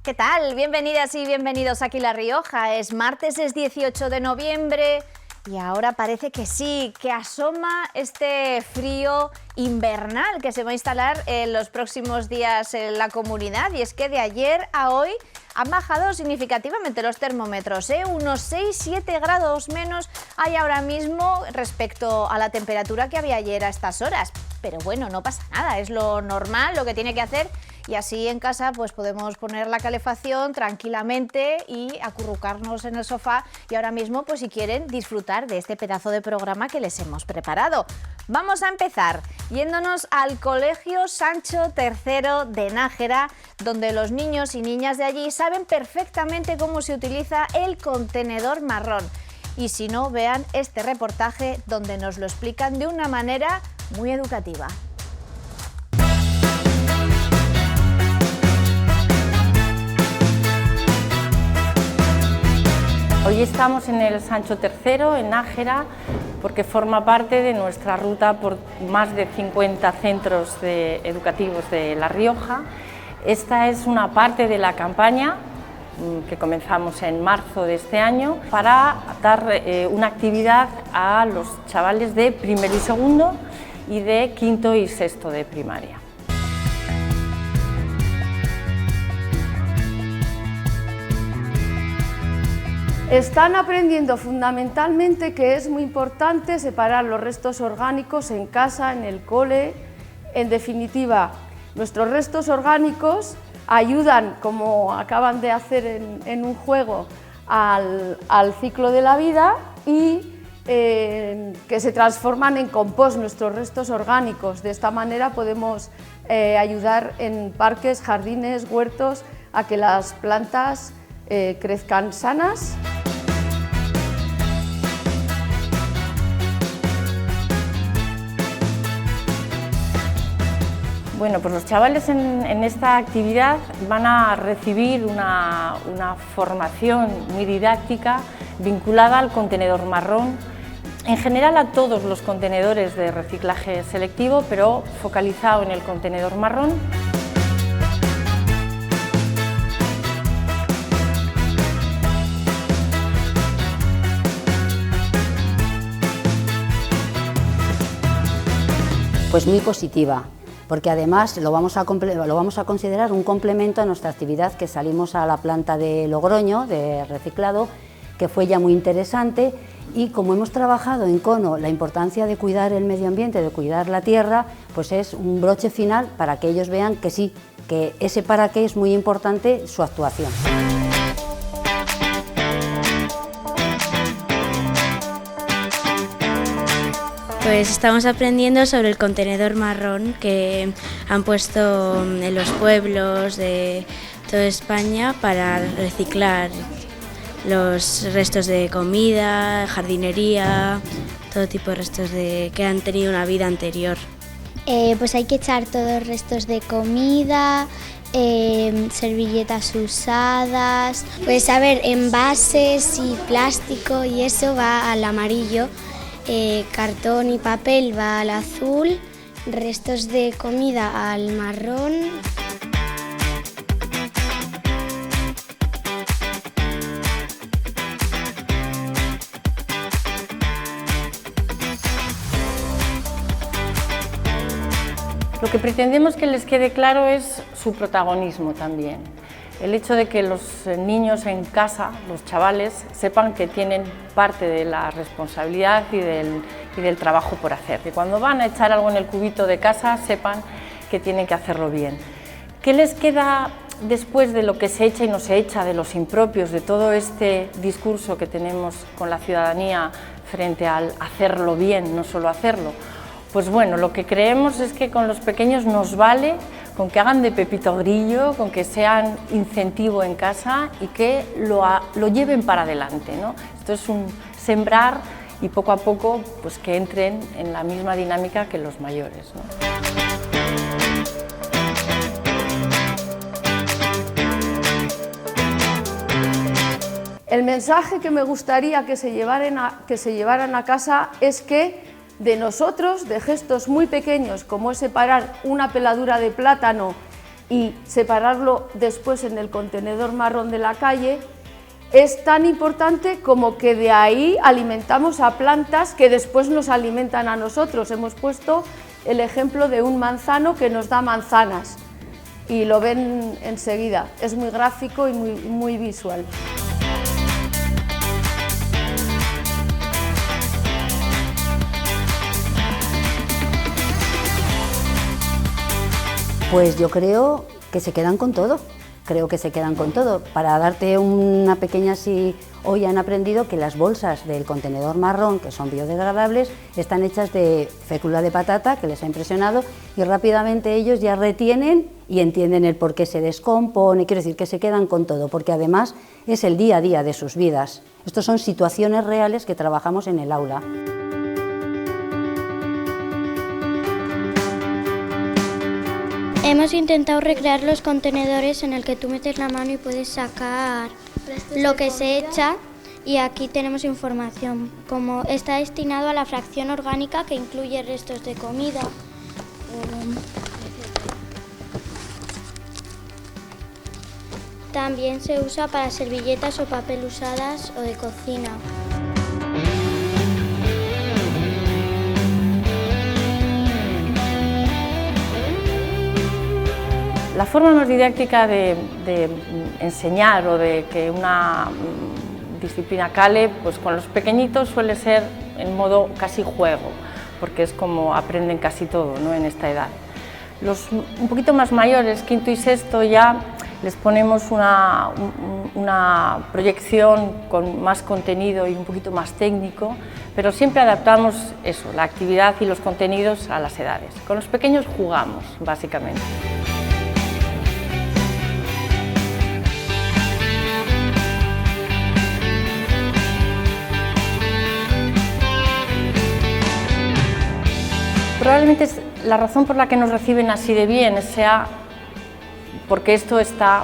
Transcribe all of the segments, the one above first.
¿Qué tal? Bienvenidas y bienvenidos aquí a La Rioja. Es martes, es 18 de noviembre y ahora parece que sí, que asoma este frío invernal que se va a instalar en los próximos días en la comunidad. Y es que de ayer a hoy han bajado significativamente los termómetros, unos 6-7 grados menos hay ahora mismo respecto a la temperatura que había ayer a estas horas. Pero bueno, no pasa nada, es lo normal, lo que tiene que hacer. Y así en casa pues podemos poner la calefacción tranquilamente y acurrucarnos en el sofá y ahora mismo pues si quieren disfrutar de este pedazo de programa que les hemos preparado. Vamos a empezar yéndonos al Colegio Sancho III de Nájera, donde los niños y niñas de allí saben perfectamente cómo se utiliza el contenedor marrón. Y si no, vean este reportaje donde nos lo explican de una manera muy educativa. Hoy estamos en el Sancho III, en Nájera, porque forma parte de nuestra ruta por más de 50 centros educativos de La Rioja. Esta es una parte de la campaña que comenzamos en marzo de este año para dar una actividad a los chavales de primero y segundo y de quinto y sexto de primaria. Están aprendiendo fundamentalmente que es muy importante separar los restos orgánicos en casa, en el cole. En definitiva, nuestros restos orgánicos ayudan, como acaban de hacer en un juego, al ciclo de la vida y que se transforman en compost nuestros restos orgánicos. De esta manera podemos ayudar en parques, jardines, huertos a que las plantas crezcan sanas. Bueno, pues los chavales en esta actividad van a recibir una formación muy didáctica vinculada al contenedor marrón, en general a todos los contenedores de reciclaje selectivo, pero focalizado en el contenedor marrón. Pues muy positiva, porque además lo vamos a considerar un complemento a nuestra actividad que salimos a la planta de Logroño, de reciclado, que fue ya muy interesante, y como hemos trabajado en Cono la importancia de cuidar el medio ambiente, de cuidar la tierra, pues es un broche final para que ellos vean que sí, que ese para qué es muy importante su actuación. Pues estamos aprendiendo sobre el contenedor marrón que han puesto en los pueblos de toda España para reciclar los restos de comida, jardinería, todo tipo de restos que han tenido una vida anterior. Pues hay que echar todos los restos de comida, servilletas usadas. Pues a ver, envases y plástico y eso va al amarillo. Cartón y papel va al azul, restos de comida al marrón. Lo que pretendemos que les quede claro es su protagonismo también. El hecho de que los niños en casa, los chavales, sepan que tienen parte de la responsabilidad y del trabajo por hacer. Que cuando van a echar algo en el cubito de casa, sepan que tienen que hacerlo bien. ¿Qué les queda después de lo que se echa y no se echa, de los impropios, de todo este discurso que tenemos con la ciudadanía frente al hacerlo bien, no solo hacerlo? Pues bueno, lo que creemos es que con los pequeños nos vale con que hagan de Pepito Grillo, con que sean incentivo en casa y que lo lleven para adelante, ¿no? Esto es un sembrar y poco a poco pues que entren en la misma dinámica que los mayores, ¿no? El mensaje que me gustaría que se llevaran a casa es que de nosotros, de gestos muy pequeños como es separar una peladura de plátano y separarlo después en el contenedor marrón de la calle, es tan importante como que de ahí alimentamos a plantas que después nos alimentan a nosotros. Hemos puesto el ejemplo de un manzano que nos da manzanas y lo ven enseguida. Es muy gráfico y muy visual. Pues yo creo que se quedan con todo. Para darte una pequeña hoy han aprendido que las bolsas del contenedor marrón, que son biodegradables, están hechas de fécula de patata, que les ha impresionado, y rápidamente ellos ya retienen y entienden el por qué se descompone. Quiero decir que se quedan con todo, porque además es el día a día de sus vidas. Estos son situaciones reales que trabajamos en el aula. Hemos intentado recrear los contenedores en el que tú metes la mano y puedes sacar lo que se echa, y aquí tenemos información, como está destinado a la fracción orgánica que incluye restos de comida. También se usa para servilletas o papel usadas o de cocina. La forma más didáctica de enseñar o de que una disciplina cale, pues con los pequeñitos suele ser en modo casi juego, porque es como aprenden casi todo, ¿no?, en esta edad. Los un poquito más mayores, quinto y sexto, ya les ponemos una proyección con más contenido y un poquito más técnico, pero siempre adaptamos eso, la actividad y los contenidos a las edades. Con los pequeños jugamos, básicamente. Probablemente la razón por la que nos reciben así de bien sea porque esto está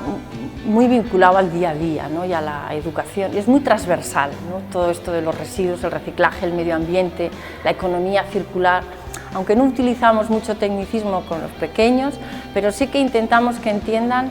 muy vinculado al día a día, ¿no?, y a la educación. Y es muy transversal, ¿no?, todo esto de los residuos, el reciclaje, el medio ambiente, la economía circular. Aunque no utilizamos mucho tecnicismo con los pequeños, pero sí que intentamos que entiendan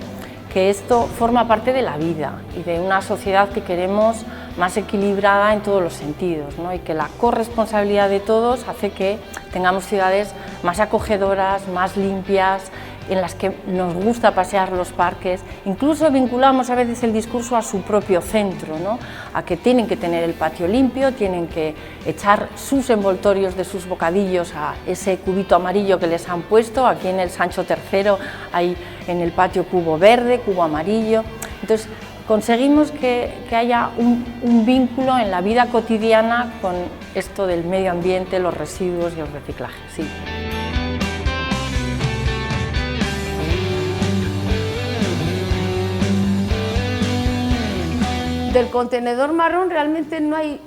que esto forma parte de la vida y de una sociedad que queremos más equilibrada en todos los sentidos, ¿no?, y que la corresponsabilidad de todos hace que tengamos ciudades más acogedoras, más limpias, en las que nos gusta pasear los parques. Incluso vinculamos a veces el discurso a su propio centro, ¿no?, a que tienen que tener el patio limpio, tienen que echar sus envoltorios de sus bocadillos a ese cubito amarillo que les han puesto. Aquí en el Sancho III hay en el patio cubo verde, cubo amarillo. Entonces conseguimos que haya un vínculo en la vida cotidiana con esto del medio ambiente, los residuos y el reciclaje. Sí. Del contenedor marrón realmente no hay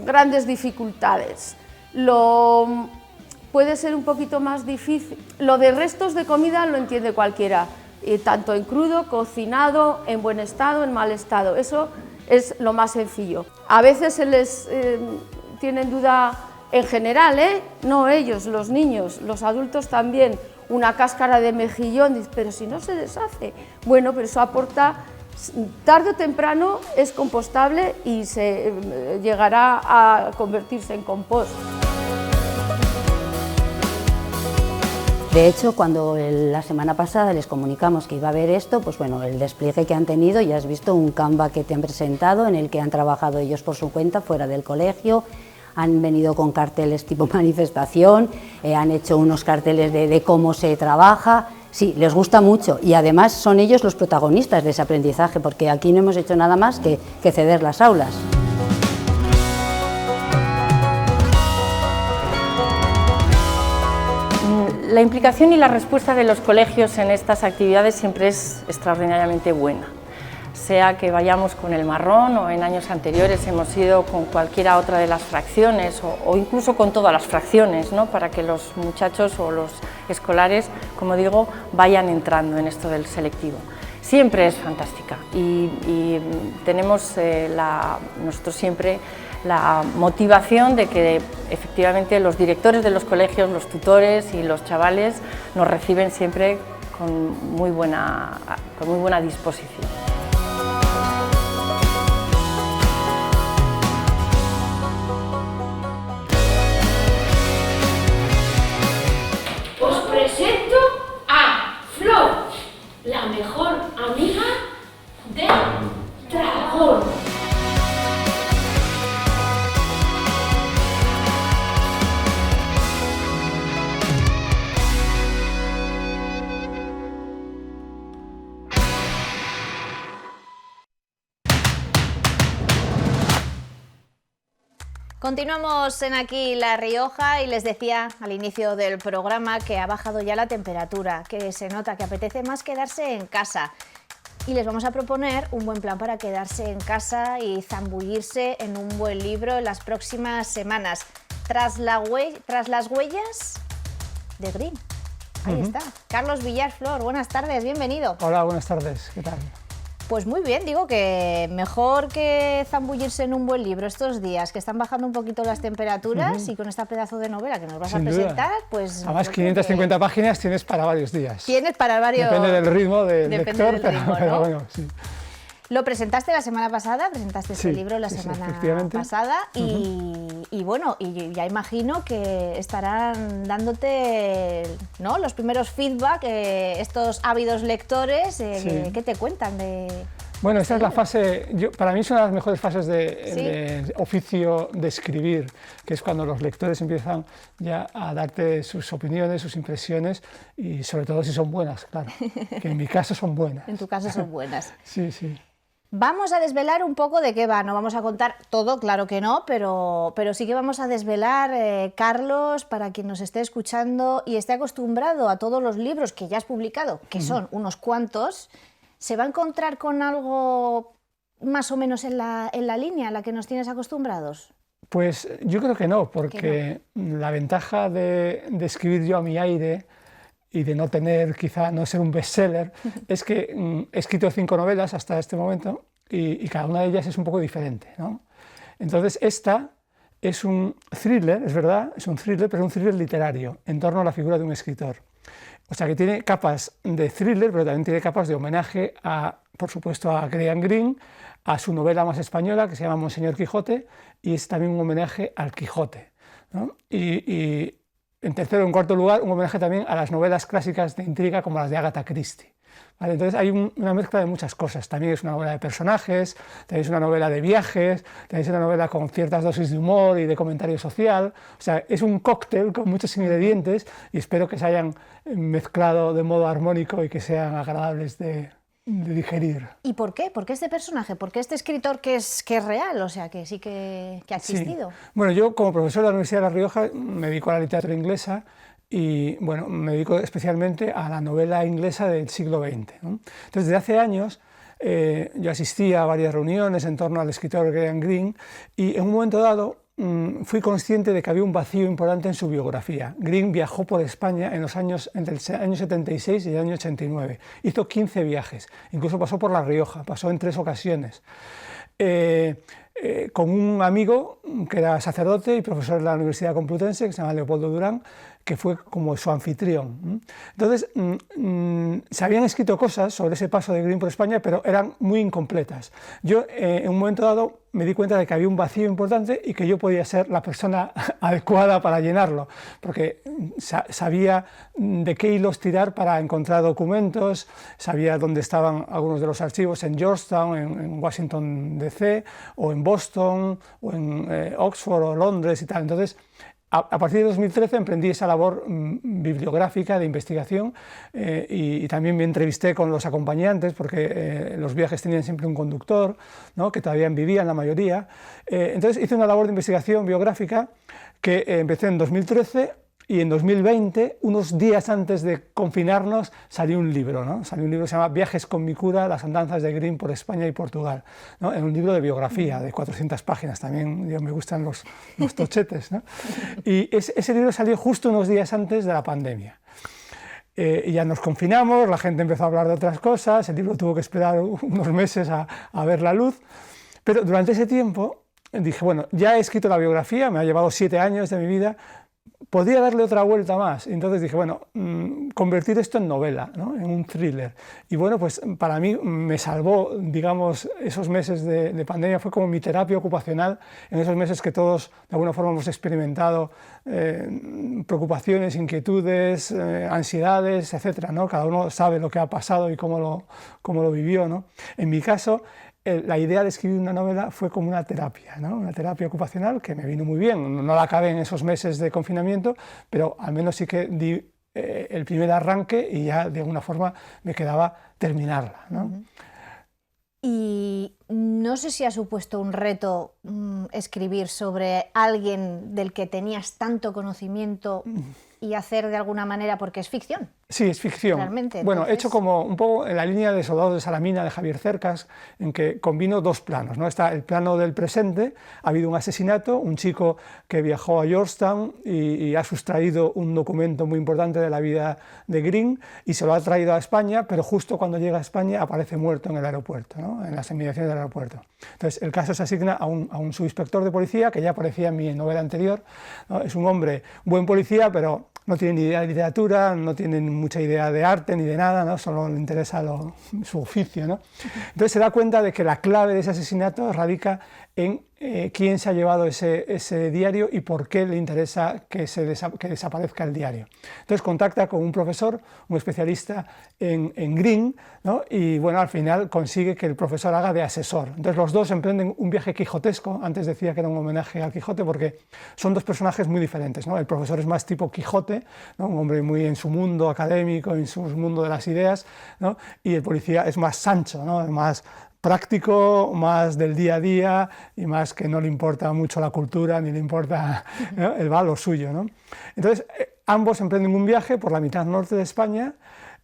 grandes dificultades. Puede ser un poquito más difícil. Lo de restos de comida lo entiende cualquiera, tanto en crudo, cocinado, en buen estado, en mal estado. Eso es lo más sencillo. A veces se les tienen duda en general, no ellos, los niños, los adultos también. Una cáscara de mejillón, pero si no se deshace. Bueno, pero eso aporta. Tarde o temprano es compostable y se llegará a convertirse en compost. De hecho, cuando la semana pasada les comunicamos que iba a haber esto, pues bueno, el despliegue que han tenido, ya has visto un Canva que te han presentado en el que han trabajado ellos por su cuenta fuera del colegio, han venido con carteles tipo manifestación, han hecho unos carteles de cómo se trabaja. Sí, les gusta mucho y además son ellos los protagonistas de ese aprendizaje, porque aquí no hemos hecho nada más que ceder las aulas. La implicación y la respuesta de los colegios en estas actividades siempre es extraordinariamente buena. Sea que vayamos con el marrón o en años anteriores hemos ido con cualquiera otra de las fracciones o incluso con todas las fracciones, ¿no?, para que los muchachos o los escolares, como digo, vayan entrando en esto del selectivo. Siempre es fantástica y tenemos nosotros siempre la motivación de que efectivamente los directores de los colegios, los tutores y los chavales nos reciben siempre con muy buena disposición. Os presento a Flor, la mejor amiga del dragón. Continuamos en Aquí La Rioja y les decía al inicio del programa que ha bajado ya la temperatura, que se nota que apetece más quedarse en casa. Y les vamos a proponer un buen plan para quedarse en casa y zambullirse en un buen libro en las próximas semanas. Tras las huellas de Green. Ahí está. Carlos Villar Flor, buenas tardes, bienvenido. Hola, buenas tardes, ¿qué tal? Pues muy bien, digo que mejor que zambullirse en un buen libro estos días, que están bajando un poquito las temperaturas y con esta pedazo de novela que nos vas a presentar, pues... Además, 550 páginas tienes para varios días. Tienes para varios... Depende del ritmo del lector, ritmo, pero ¿no? bueno, sí. Lo presentaste la semana pasada, presentaste este libro la sí, semana efectivamente. pasada y bueno, y ya imagino que estarán dándote, ¿no?, los primeros feedback, estos ávidos lectores, ¿qué te cuentan de...? Bueno, esta es la fase, para mí es una de las mejores fases de oficio de escribir, que es cuando los lectores empiezan ya a darte sus opiniones, sus impresiones y sobre todo si son buenas, claro, que en mi caso son buenas. En tu caso son buenas. Sí, sí. Vamos a desvelar un poco de qué va, no vamos a contar todo, claro que no, pero sí que vamos a desvelar, Carlos, para quien nos esté escuchando y esté acostumbrado a todos los libros que ya has publicado, que son unos cuantos, ¿se va a encontrar con algo más o menos en la línea a la que nos tienes acostumbrados? Pues yo creo que no, porque la ventaja de escribir yo a mi aire y de no tener, quizá no ser un bestseller, es que he escrito 5 novelas hasta este momento y cada una de ellas es un poco diferente, ¿no? Entonces esta es un thriller, es verdad, es un thriller, pero es un thriller literario, en torno a la figura de un escritor. O sea que tiene capas de thriller, pero también tiene capas de homenaje a, por supuesto, a Graham Greene, a su novela más española que se llama Monseñor Quijote, y es también un homenaje al Quijote, ¿no? Y en tercero o en cuarto lugar, un homenaje también a las novelas clásicas de intriga como las de Agatha Christie. ¿Vale? Entonces hay una mezcla de muchas cosas. También es una novela de personajes, también es una novela de viajes, también es una novela con ciertas dosis de humor y de comentario social. O sea, es un cóctel con muchos ingredientes y espero que se hayan mezclado de modo armónico y que sean agradables de digerir. ¿Y por qué? ¿Por qué este personaje? ¿Por qué este escritor que es real? O sea, que sí que ha existido. Sí. Bueno, yo como profesor de la Universidad de La Rioja me dedico a la literatura inglesa y bueno, me dedico especialmente a la novela inglesa del siglo XX, ¿no? Entonces, desde hace años yo asistía a varias reuniones en torno al escritor Graham Greene y en un momento dado fui consciente de que había un vacío importante en su biografía. Greene viajó por España entre el año 76 y el año 89. Hizo 15 viajes, incluso pasó por La Rioja, pasó en 3 ocasiones. Con un amigo que era sacerdote y profesor de la Universidad Complutense, que se llama Leopoldo Durán, que fue como su anfitrión. Entonces, se habían escrito cosas sobre ese paso de Greene por España, pero eran muy incompletas. Yo, en un momento dado, me di cuenta de que había un vacío importante y que yo podía ser la persona adecuada para llenarlo, porque sabía de qué hilos tirar para encontrar documentos, sabía dónde estaban algunos de los archivos en Georgetown, en Washington DC, o en Boston, o en Oxford o Londres y tal. Entonces, a partir de 2013 emprendí esa labor bibliográfica de investigación y también me entrevisté con los acompañantes porque los viajes tenían siempre un conductor, ¿no?, que todavía vivían la mayoría. Entonces hice una labor de investigación biográfica que empecé en 2013 y en 2020, unos días antes de confinarnos, salió un libro, ¿no? Salió un libro que se llama Viajes con mi cura, las andanzas de Greene por España y Portugal, ¿no? Es un libro de biografía de 400 páginas, también me gustan los tochetes, ¿no? Y ese libro salió justo unos días antes de la pandemia. Y ya nos confinamos, la gente empezó a hablar de otras cosas, el libro tuvo que esperar unos meses a ver la luz, pero durante ese tiempo dije, bueno, ya he escrito la biografía, me ha llevado 7 años de mi vida, podría darle otra vuelta más. Y entonces dije, bueno, convertir esto en novela, ¿no? En un thriller. Y bueno, pues para mí me salvó, digamos, esos meses de pandemia, fue como mi terapia ocupacional, en esos meses que todos de alguna forma hemos experimentado preocupaciones, inquietudes, ansiedades, etcétera, ¿no? Cada uno sabe lo que ha pasado y cómo lo vivió, ¿no? En mi caso, la idea de escribir una novela fue como una terapia, ¿no? Una terapia ocupacional que me vino muy bien. No la acabé en esos meses de confinamiento, pero al menos sí que di el primer arranque y ya de alguna forma me quedaba terminarla, ¿no? Y no sé si ha supuesto un reto escribir sobre alguien del que tenías tanto conocimiento y hacer de alguna manera, porque es ficción. Sí, es ficción. Realmente, bueno, entonces... hecho como un poco en la línea de Soldados de Salamina de Javier Cercas, en que combino dos planos, ¿no? Está el plano del presente, ha habido un asesinato, un chico que viajó a Georgetown y ha sustraído un documento muy importante de la vida de Green y se lo ha traído a España, pero justo cuando llega a España aparece muerto en el aeropuerto, ¿no? En las inmediaciones del aeropuerto. Entonces el caso se asigna a un subinspector de policía que ya aparecía en mi novela anterior, ¿no? Es un hombre buen policía, pero no tiene ni idea de literatura, no tiene mucha idea de arte ni de nada, ¿no? Solo le interesa su oficio, ¿no? Entonces se da cuenta de que la clave de ese asesinato radica en quién se ha llevado ese diario y por qué le interesa que desaparezca el diario. Entonces contacta con un profesor, un especialista en Green, ¿no? Y bueno, al final consigue que el profesor haga de asesor. Entonces los dos emprenden un viaje quijotesco. Antes decía que era un homenaje al Quijote porque son dos personajes muy diferentes, ¿no? El profesor es más tipo Quijote, ¿no? Un hombre muy en su mundo académico, en su mundo de las ideas, ¿no? Y el policía es más Sancho, ¿no? Es más práctico, más del día a día y más que no le importa mucho la cultura ni le importa, ¿no? Él va a lo suyo, ¿no? Entonces ambos emprenden un viaje por la mitad norte de España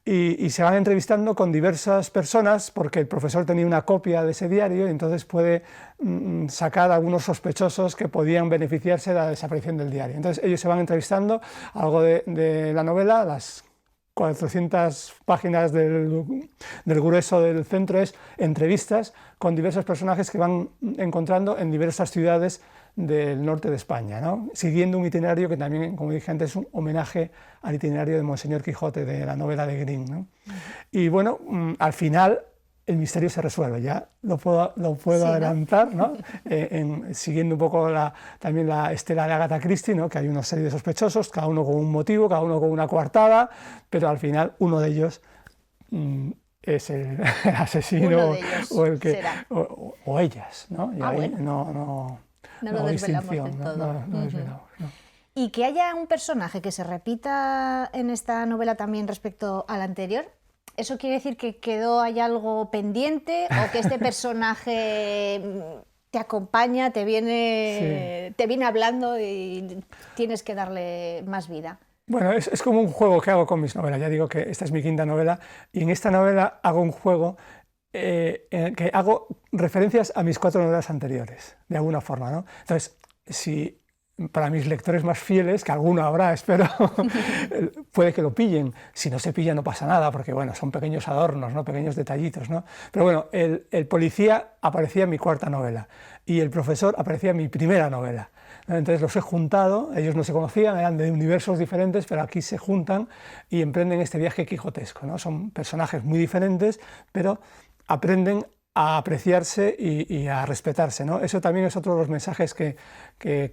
y se van entrevistando con diversas personas porque el profesor tenía una copia de ese diario y entonces puede sacar a algunos sospechosos que podían beneficiarse de la desaparición del diario. Entonces ellos se van entrevistando, algo de la novela, las 400 páginas del grueso del centro es entrevistas con diversos personajes que van encontrando en diversas ciudades del norte de España, ¿no? Siguiendo un itinerario que también, como dije antes, es un homenaje al itinerario de Monseñor Quijote de la novela de Green, ¿no? Y bueno, al final el misterio se resuelve, ya lo puedo sí, adelantar, ¿no? Siguiendo un poco también la estela de Agatha Christie, ¿no? Que hay una serie de sospechosos, cada uno con un motivo, cada uno con una coartada, pero al final uno de ellos es el asesino o el que o ellas, ¿no? Y ahí bueno. No lo desvelamos del todo. No desvelamos, no. Y que haya un personaje que se repita en esta novela también respecto al anterior, ¿eso quiere decir que hay algo pendiente o que este personaje te acompaña, te viene hablando y tienes que darle más vida? Bueno, es como un juego que hago con mis novelas. Ya digo que esta es mi quinta novela y en esta novela hago un juego en el que hago referencias a mis 4 novelas anteriores, de alguna forma, ¿no? Entonces, si para mis lectores más fieles, que alguno habrá, espero, puede que lo pillen. Si no se pilla no pasa nada, porque bueno, son pequeños adornos, ¿no? Pequeños detallitos, ¿no? Pero bueno, el policía aparecía en mi 4ª novela y el profesor aparecía en mi 1ª novela. Entonces los he juntado, ellos no se conocían, eran de universos diferentes, pero aquí se juntan y emprenden este viaje quijotesco, ¿no? Son personajes muy diferentes, pero aprenden a apreciarse y a respetarse, ¿no? Eso también es otro de los mensajes que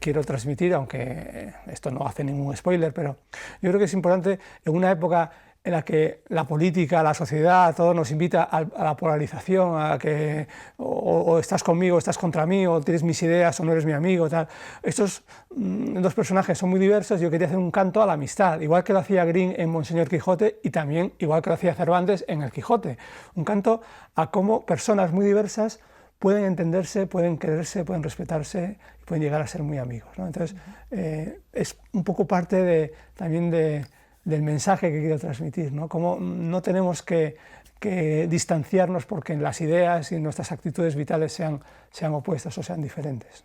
quiero transmitir, aunque esto no hace ningún spoiler, pero yo creo que es importante en una época en la que la política, la sociedad, todo nos invita a la polarización, a que o estás conmigo o estás contra mí, o tienes mis ideas o no eres mi amigo, tal. Estos dos personajes son muy diversos. Yo quería hacer un canto a la amistad, igual que lo hacía Green en Monseñor Quijote y también igual que lo hacía Cervantes en El Quijote. Un canto a cómo personas muy diversas pueden entenderse, pueden quererse, pueden respetarse y pueden llegar a ser muy amigos, ¿no? Entonces, es un poco parte también del mensaje que quiero transmitir, ¿no? Cómo no tenemos que distanciarnos porque las ideas y nuestras actitudes vitales sean opuestas o sean diferentes.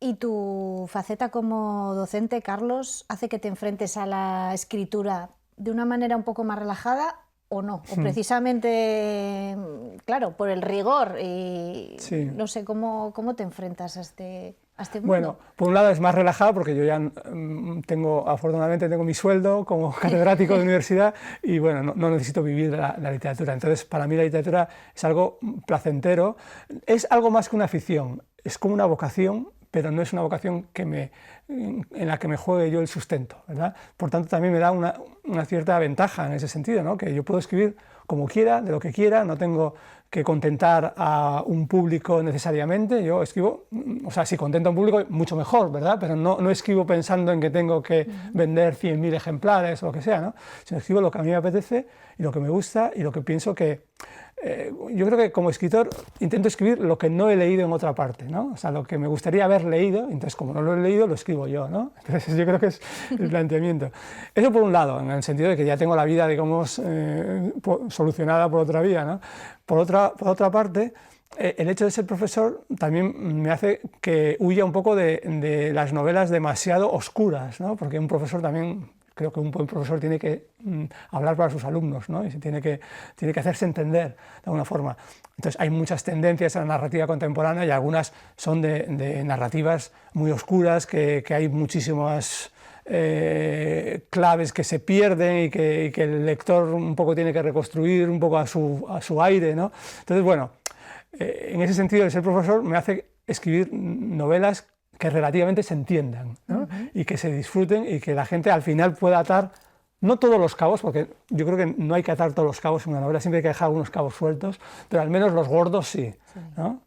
¿Y tu faceta como docente, Carlos, hace que te enfrentes a la escritura de una manera un poco más relajada o no? O precisamente, claro, por el rigor y sí. No sé, ¿cómo te enfrentas a este este mundo? Bueno, por un lado es más relajado porque yo ya afortunadamente tengo mi sueldo como catedrático de universidad y bueno, no necesito vivir la literatura. Entonces, para mí la literatura es algo placentero, es algo más que una afición, es como una vocación, pero no es una vocación en la que me juegue yo el sustento, ¿verdad? Por tanto, también me da una cierta ventaja en ese sentido, ¿no? Que yo puedo escribir como quiera, de lo que quiera, no tengo que contentar a un público necesariamente, yo escribo, o sea, si contento a un público, mucho mejor, ¿verdad? Pero no escribo pensando en que tengo que vender 100.000 ejemplares o lo que sea, ¿no? Sino escribo lo que a mí me apetece y lo que me gusta y lo que pienso que... yo creo que como escritor intento escribir lo que no he leído en otra parte, ¿no? O sea, lo que me gustaría haber leído, entonces como no lo he leído, lo escribo yo, ¿no? Entonces yo creo que es el planteamiento. Eso por un lado, en el sentido de que ya tengo la vida, digamos, solucionada por otra vía, ¿no? Por otra parte, el hecho de ser profesor también me hace que huya un poco de las novelas demasiado oscuras, ¿no? Porque un profesor también... Creo que un buen profesor tiene que hablar para sus alumnos, ¿no? Y tiene que hacerse entender de alguna forma. Entonces hay muchas tendencias en la narrativa contemporánea y algunas son de narrativas muy oscuras, que hay muchísimas claves que se pierden y que el lector un poco tiene que reconstruir un poco a su aire, ¿no? Entonces, bueno, en ese sentido el ser profesor me hace escribir novelas que relativamente se entiendan, ¿no? Y que se disfruten y que la gente al final pueda atar, no todos los cabos, porque yo creo que no hay que atar todos los cabos en una novela, siempre hay que dejar algunos cabos sueltos, pero al menos los gordos sí, ¿no?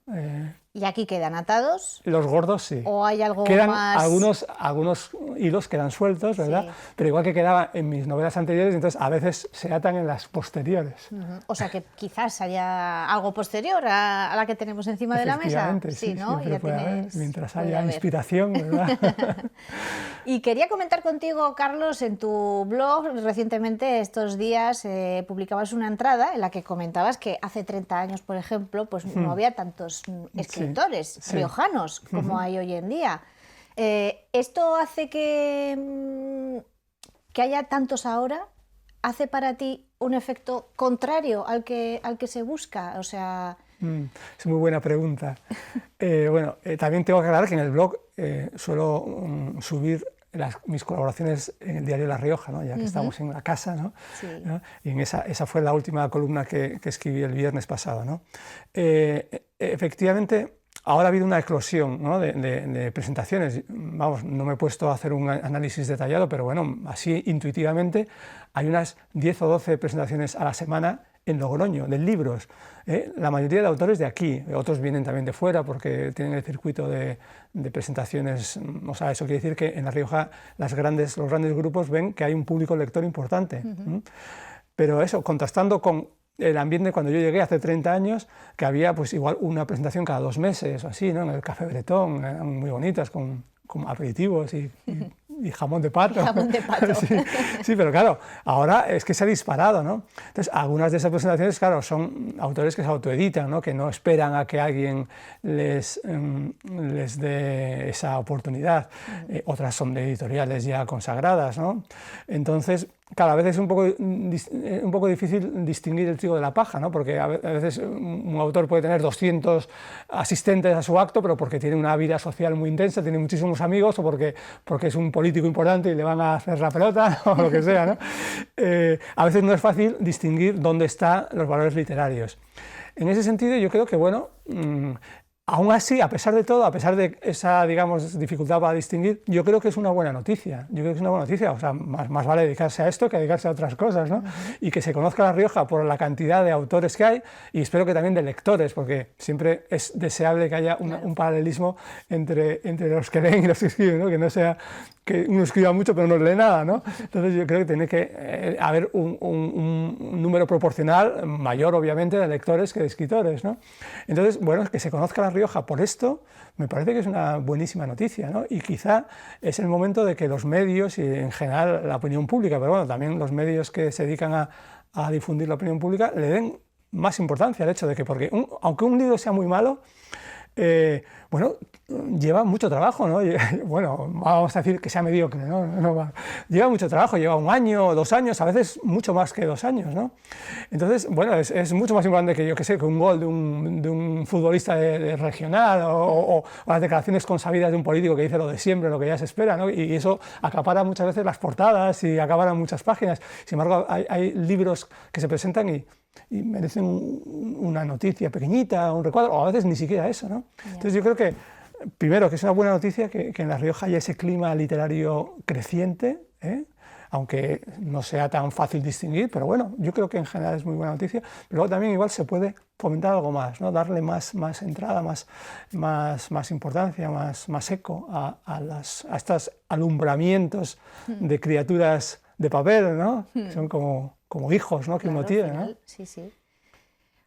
¿Y aquí quedan atados? Los gordos sí. ¿O hay algo quedan más? Algunos hilos quedan sueltos, ¿verdad? Sí. Pero igual que quedaba en mis novelas anteriores, entonces a veces se atan en las posteriores. O sea que quizás haya algo posterior a la que tenemos encima de la mesa. Sí, ¿no? siempre Ya puede haber, tienes, mientras puede haya haber. inspiración, ¿verdad? Y quería comentar contigo, Carlos, en tu blog recientemente, estos días, publicabas una entrada en la que comentabas que hace 30 años, por ejemplo, pues no había tantos escritores riojanos como hay hoy en día. ¿Esto hace que haya tantos ahora? ¿Hace para ti un efecto contrario al que se busca? O sea... Es muy buena pregunta. Bueno, también tengo que aclarar que en el blog suelo subir mis colaboraciones en el diario La Rioja, ¿no? Ya que estamos en la casa, ¿no? Sí. ¿no? Y en esa fue la última columna que escribí el viernes pasado, ¿no? Efectivamente, ahora ha habido una eclosión, ¿no? de presentaciones. Vamos, no me he puesto a hacer un análisis detallado, pero bueno, así intuitivamente hay unas 10 o 12 presentaciones a la semana en Logroño, de libros. La mayoría de autores de aquí, otros vienen también de fuera porque tienen el circuito de presentaciones. O sea, eso quiere decir que en La Rioja los grandes grupos ven que hay un público lector importante. Pero eso, contrastando con el ambiente cuando yo llegué hace 30 años, que había pues igual una presentación cada 2 meses o así, ¿no? En el Café Bretón, eran muy bonitas, con aperitivos y jamón de pato. Jamón de pato. Sí, pero claro, ahora es que se ha disparado, ¿no? Entonces, algunas de esas presentaciones, claro, son autores que se autoeditan, ¿no? Que no esperan a que alguien les dé esa oportunidad. Otras son de editoriales ya consagradas, ¿no? Entonces, claro, a veces es un poco difícil distinguir el trigo de la paja, ¿no? Porque a veces un autor puede tener 200 asistentes a su acto, pero porque tiene una vida social muy intensa, tiene muchísimos amigos, o porque es un político importante y le van a hacer la pelota, o lo que sea, ¿no? A veces no es fácil distinguir dónde están los valores literarios. En ese sentido, yo creo que, bueno, aún así, a pesar de todo, a pesar de esa, digamos, dificultad para distinguir, yo creo que es una buena noticia. Yo creo que es una buena noticia. O sea, más vale dedicarse a esto que dedicarse a otras cosas, ¿no? Y que se conozca La Rioja por la cantidad de autores que hay y espero que también de lectores, porque siempre es deseable que haya un paralelismo entre los que leen y los que escriben, ¿no? Que no sea que uno escriba mucho pero no lee nada, ¿no? Entonces yo creo que tiene que haber un número proporcional mayor, obviamente, de lectores que de escritores, ¿no? Entonces, bueno, que se conozca La Rioja por esto me parece que es una buenísima noticia, ¿no? Y quizá es el momento de que los medios y en general la opinión pública, pero bueno, también los medios que se dedican a difundir la opinión pública le den más importancia al hecho de que, porque aunque un libro sea muy malo, bueno, lleva mucho trabajo, ¿no? Bueno, vamos a decir que sea mediocre, ¿no? Lleva mucho trabajo, lleva 1 año, 2 años, a veces mucho más que 2 años, ¿no? Entonces, bueno, es mucho más importante que, yo que sé, que un gol de un futbolista de regional o las declaraciones consabidas de un político que dice lo de siempre, lo que ya se espera, ¿no? Y eso acapara muchas veces las portadas y acapara muchas páginas. Sin embargo, hay libros que se presentan y merecen una noticia pequeñita, un recuadro, o a veces ni siquiera eso, ¿no? Entonces yo creo que, primero, que es una buena noticia que en La Rioja haya ese clima literario creciente, aunque no sea tan fácil distinguir, pero bueno, yo creo que en general es muy buena noticia. Pero luego también igual se puede fomentar algo más, ¿no? Darle más entrada, más importancia, más eco a estos alumbramientos de criaturas de papel, ¿no? Que son como hijos, ¿no? Que Claro, uno tiene, al final, ¿no? Sí, sí.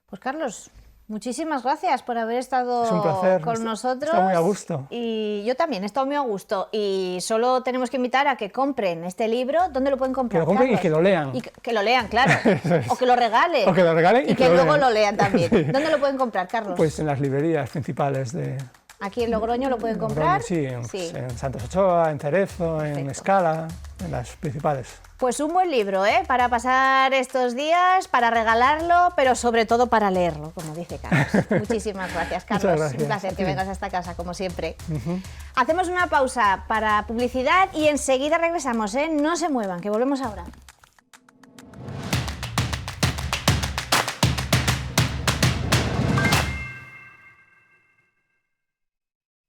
Pues Carlos, muchísimas gracias por haber estado Es un placer. con nosotros. Está muy a gusto. Y yo también he estado muy a gusto. Y solo tenemos que invitar a que compren este libro. ¿Dónde lo pueden comprar? Que lo compren y Carlos? que lo lean. Y que lo lean, claro. O que lo regalen. O que lo regalen y que luego lean. lo lean también. Sí. ¿Dónde lo pueden comprar, Carlos? Pues en las librerías principales de... Aquí en Logroño lo pueden comprar. Sí, en Santos Ochoa, en Cerezo, en Perfecto. Escala, en las principales. Pues un buen libro, ¿eh? Para pasar estos días, para regalarlo, pero sobre todo para leerlo, como dice Carlos. Muchísimas gracias, Carlos. Muchas gracias. Un placer A que ti. vengas a esta casa, como siempre. Hacemos una pausa para publicidad y enseguida regresamos, ¿eh? No se muevan, que volvemos ahora.